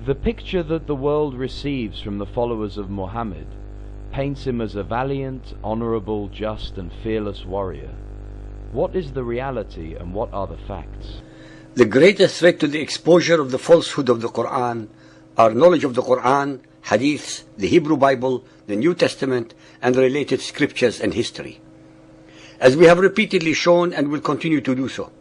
The picture that the world receives from the followers of Muhammad paints him as a valiant, honorable, just and fearless warrior. What is the reality and what are the facts? The greatest threat to the exposure of the falsehood of the Quran are knowledge of the Quran, Hadiths, the Hebrew Bible, the New Testament, and related scriptures and history. As we have repeatedly shown and will continue to do so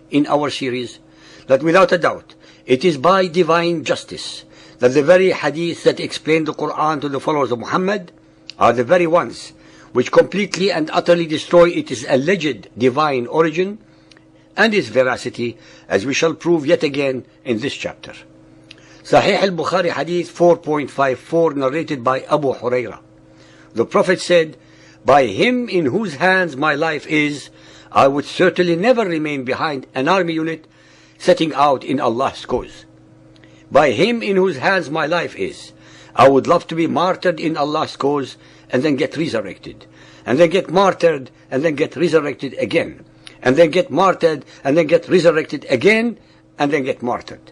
in our series, that without a doubt, it is by divine justice that the very Hadiths that explain the Quran to the followers of Muhammad are the very ones which completely and utterly destroy its alleged divine origin and its veracity, as we shall prove yet again in this chapter. Sahih al-Bukhari Hadith 4.54, narrated by Abu Huraira. The Prophet said, "By him in whose hands my life is, I would certainly never remain behind an army unit setting out in Allah's cause. By him in whose hands my life is, I would love to be martyred in Allah's cause and then get resurrected, and then get martyred and then get resurrected again, and then get martyred and then get resurrected again, and then get martyred."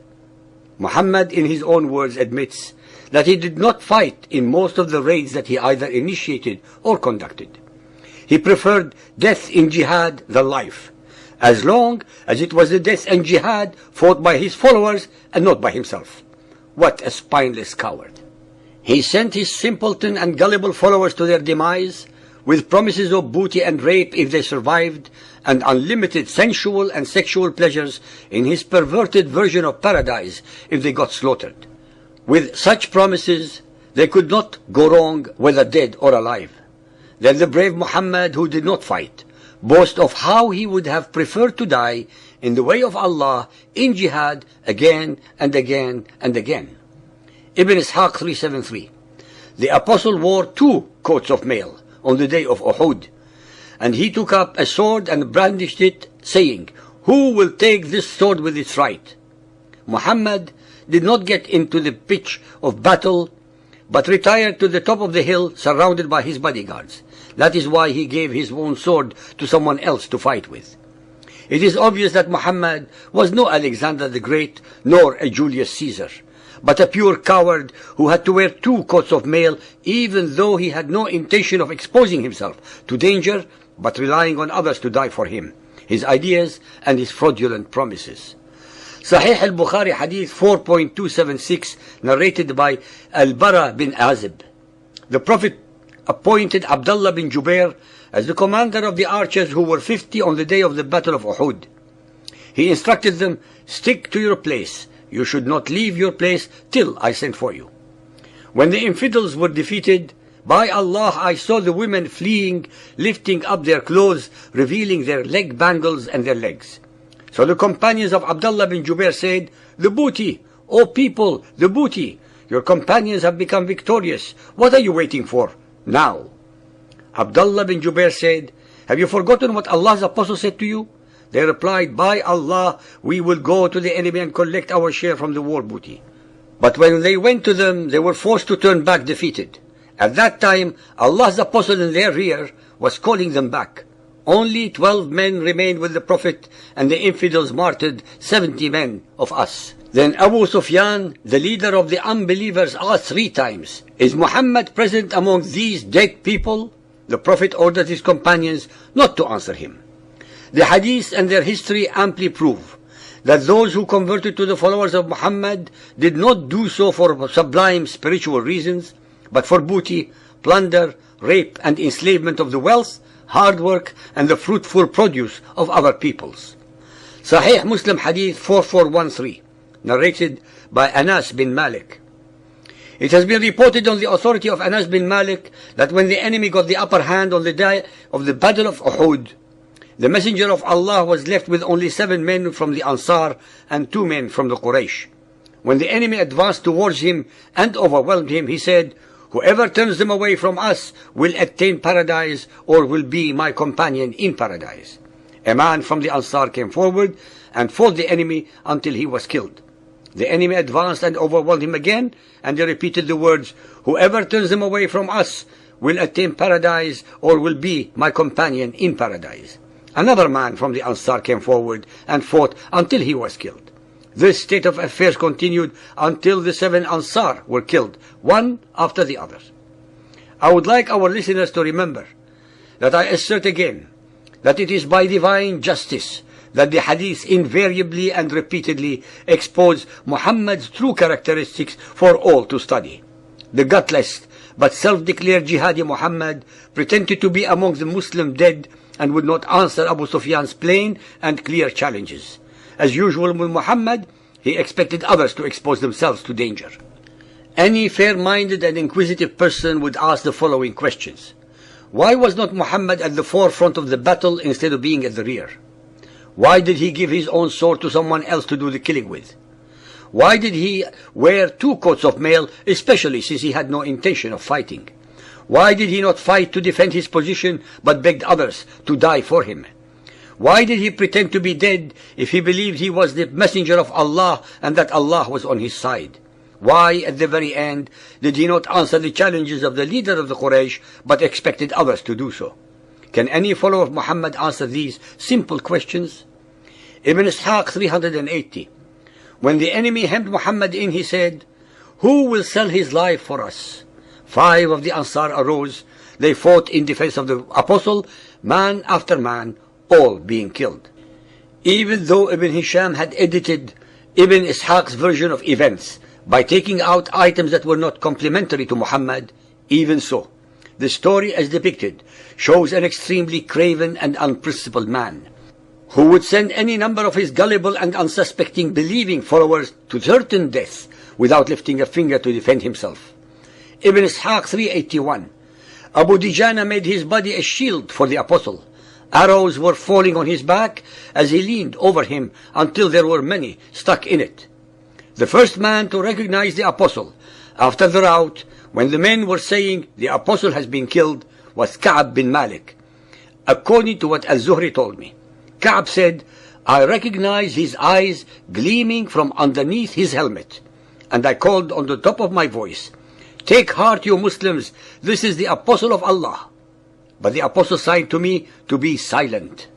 Muhammad, in his own words, admits that he did not fight in most of the raids that he either initiated or conducted. He preferred death in jihad than life, as long as it was the death and jihad fought by his followers and not by himself. What a spineless coward! He sent his simpleton and gullible followers to their demise with promises of booty and rape if they survived, and unlimited sensual and sexual pleasures in his perverted version of paradise if they got slaughtered. With such promises, they could not go wrong whether dead or alive. Then the brave Muhammad, who did not fight, boast of how he would have preferred to die in the way of Allah in jihad again and again and again. Ibn Ishaq 373. The apostle wore 2 coats of mail on the day of Uhud, and he took up a sword and brandished it, saying, "Who will take this sword with its right?" Muhammad did not get into the pitch of battle, but retired to the top of the hill surrounded by his bodyguards. That is why he gave his own sword to someone else to fight with. It is obvious that Muhammad was no Alexander the Great, nor a Julius Caesar, but a pure coward who had to wear 2 coats of mail, even though he had no intention of exposing himself to danger, but relying on others to die for him, his ideas and his fraudulent promises. Sahih al-Bukhari Hadith 4.276, narrated by Al-Bara bin Azib. The Prophet appointed Abdullah bin Jubair as the commander of the archers who were 50 on the day of the battle of Uhud. He instructed them, "Stick to your place. You should not leave your place till I send for you." When the infidels were defeated, by Allah, I saw the women fleeing, lifting up their clothes, revealing their leg bangles and their legs. So the companions of Abdullah bin Jubair said, "The booty, O people, the booty. Your companions have become victorious. What are you waiting for now?" Abdullah bin Jubair said, "Have you forgotten what Allah's apostle said to you?" They replied, "By Allah, we will go to the enemy and collect our share from the war booty." But when they went to them, they were forced to turn back defeated. At that time, Allah's apostle in their rear was calling them back. Only 12 men remained with the Prophet, and the infidels martyred 70 men of us. Then Abu Sufyan, the leader of the unbelievers, asked 3 times, "Is Muhammad present among these dead people?" The Prophet ordered his companions not to answer him. The hadiths and their history amply prove that those who converted to the followers of Muhammad did not do so for sublime spiritual reasons, but for booty, plunder, rape and enslavement of the wealth, hard work and the fruitful produce of other peoples. Sahih Muslim Hadith 4413, narrated by Anas bin Malik. It has been reported on the authority of Anas bin Malik that when the enemy got the upper hand on the day of the battle of Uhud, the Messenger of Allah was left with only 7 men from the Ansar and 2 men from the Quraysh. When the enemy advanced towards him and overwhelmed him, he said, "Whoever turns them away from us will attain paradise or will be my companion in paradise." A man from the Ansar came forward and fought the enemy until he was killed. The enemy advanced and overwhelmed him again, and they repeated the words, "Whoever turns them away from us will attain paradise or will be my companion in paradise." Another man from the Ansar came forward and fought until he was killed. This state of affairs continued until the 7 Ansar were killed, one after the other. I would like our listeners to remember that I assert again that it is by divine justice that the hadith invariably and repeatedly expose Muhammad's true characteristics for all to study. The gutless but self-declared jihadi Muhammad pretended to be among the Muslim dead and would not answer Abu Sufyan's plain and clear challenges. As usual with Muhammad, he expected others to expose themselves to danger. Any fair-minded and inquisitive person would ask the following questions. Why was not Muhammad at the forefront of the battle instead of being at the rear? Why did he give his own sword to someone else to do the killing with? Why did he wear 2 coats of mail, especially since he had no intention of fighting? Why did he not fight to defend his position, but begged others to die for him? Why did he pretend to be dead if he believed he was the messenger of Allah and that Allah was on his side? Why, at the very end, did he not answer the challenges of the leader of the Quraysh, but expected others to do so? Can any follower of Muhammad answer these simple questions? Ibn Ishaq 380. When the enemy hemmed Muhammad in, he said, "Who will sell his life for us?" 5 of the Ansar arose. They fought in defense of the Apostle, man after man, all being killed. Even though Ibn Hisham had edited Ibn Ishaq's version of events by taking out items that were not complementary to Muhammad, even so, the story as depicted shows an extremely craven and unprincipled man who would send any number of his gullible and unsuspecting believing followers to certain death without lifting a finger to defend himself. Ibn Ishaq 381. Abu Dijana made his body a shield for the Apostle. Arrows were falling on his back as he leaned over him until there were many stuck in it. The first man to recognize the Apostle after the rout, when the men were saying the Apostle has been killed, was Ka'b bin Malik. According to what Al-Zuhri told me, Ka'b said, "I recognized his eyes gleaming from underneath his helmet, and I called on the top of my voice, 'Take heart, you Muslims, this is the Apostle of Allah.' But the Apostle signed to me to be silent."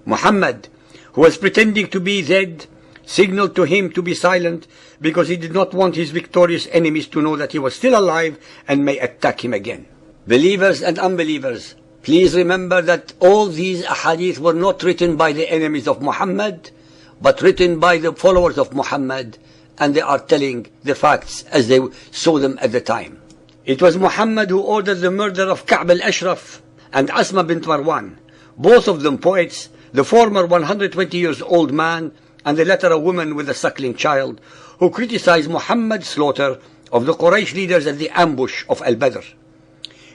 Muhammad, who was pretending to be dead, signaled to him to be silent because he did not want his victorious enemies to know that he was still alive and may attack him again. Believers and unbelievers, please remember that all these ahadith were not written by the enemies of Muhammad, but written by the followers of Muhammad, and they are telling the facts as they saw them at the time. It was Muhammad who ordered the murder of Ka'b al-Ashraf and Asma bint Marwan, both of them poets, the former 120 years old man, and the latter a woman with a suckling child, who criticized Muhammad's slaughter of the Quraysh leaders at the ambush of Al-Badr.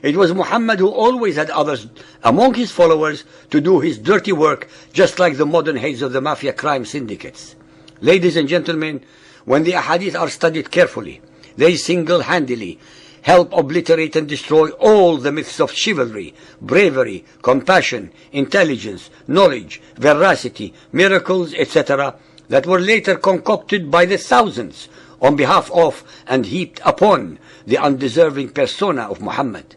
It was Muhammad who always had others among his followers to do his dirty work, just like the modern heads of the mafia crime syndicates. Ladies and gentlemen, when the ahadith are studied carefully, they single-handedly help obliterate and destroy all the myths of chivalry, bravery, compassion, intelligence, knowledge, veracity, miracles, etc., that were later concocted by the thousands on behalf of and heaped upon the undeserving persona of Muhammad.